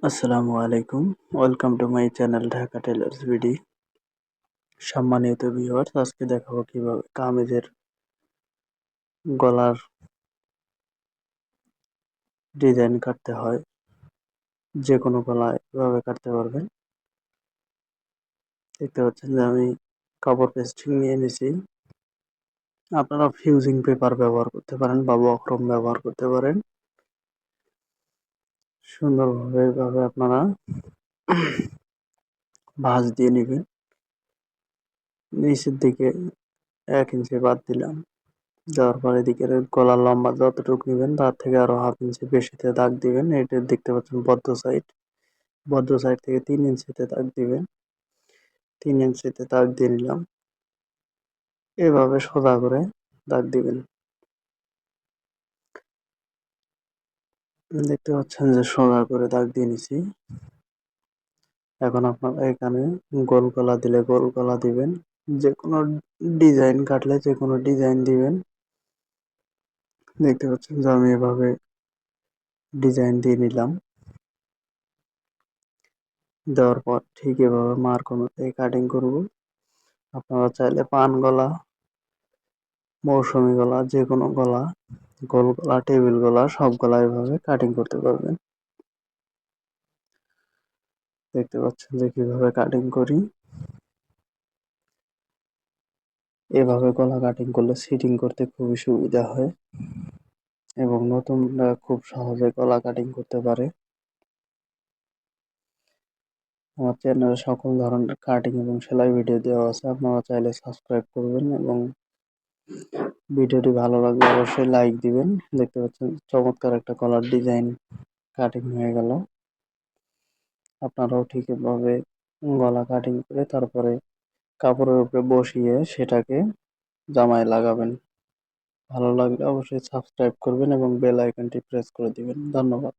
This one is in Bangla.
আসসালামু আলাইকুম। Welcome to my channel Dhaka tailors BD. সম্মানিত ভিউয়ার্স, আজকে দেখাবো কিভাবে কামিজের গলার ডিজাইন কাটতে হয়। যে কোনো গলা এভাবে কাটতে পারবেন। দেখতে পাচ্ছেন যে আমি কাপড় পেস্টিং নিয়ে নিছি। আপনারা ফিউজিং পেপার ব্যবহার করতে পারেন বা বক্রম ব্যবহার করতে পারেন। সুন্দরভাবে এভাবে আপনারা ভাঁজ দিয়ে নেবেন। নিচের দিকে 1 ইঞ্চি বাদ দিলাম। দেওয়ার পর এদিকের গলার লম্বা যতটুকু নিবেন তার থেকে আরো হাফ ইঞ্চি বেশিতে দাগ দিবেন। এটা দেখতে পাচ্ছেন বদ্ধ সাইড থেকে 3 ইঞ্চিতে দাগ দিবেন। 3 ইঞ্চিতে দাগ দিয়ে নিলাম। এভাবে সোজা করে দাগ দিবেন। দেখতে পাচ্ছেন যে সোজা করে দাগ দিয়ে নিছি। এখন আপনারা এখানে গোল গলা দিলে গোল গলা দিবেন। যে কোনো ডিজাইন কাটলে যে কোনো ডিজাইন দিবেন। দেখতে পাচ্ছেন যে আমি এভাবে ডিজাইন দিয়ে নিলাম। দেওয়ার পর ঠিক এভাবে মার্ক অনুযায়ী কাটিং করব। আপনারা চাইলে পান গলা, মৌসুমী গলা, যে কোনো গলা, গোল গলা, টেবিল গলা সব গলা এভাবে কাটিং করতে পারবেন। দেখতে পাচ্ছেন যে কিভাবে কাটিং করি। এভাবে গলা কাটিং করলে সিটিং করতে খুবই সুবিধা হয় এবং নতুনরা খুব সহজে গলা কাটিং করতে পারে। আমার চ্যানেলে সকল ধরনের কাটিং এবং সেলাই ভিডিও দেওয়া আছে, আপনারা চাইলে সাবস্ক্রাইব করবেন এবং ভিডিওটি ভালো লাগলে অবশ্যই লাইক দিবেন। দেখতে পাচ্ছেন চমৎকার একটা গলার ডিজাইন কাটিং হয়ে গেল। আপনারাও ঠিক এভাবে গলা কাটিং করে তারপরে কাপড়ের উপরে বসিয়ে সেটাকে জামায় লাগাবেন। ভালো লাগলে অবশ্যই সাবস্ক্রাইব করবেন এবং বেল আইকনটি প্রেস করে দিবেন। ধন্যবাদ।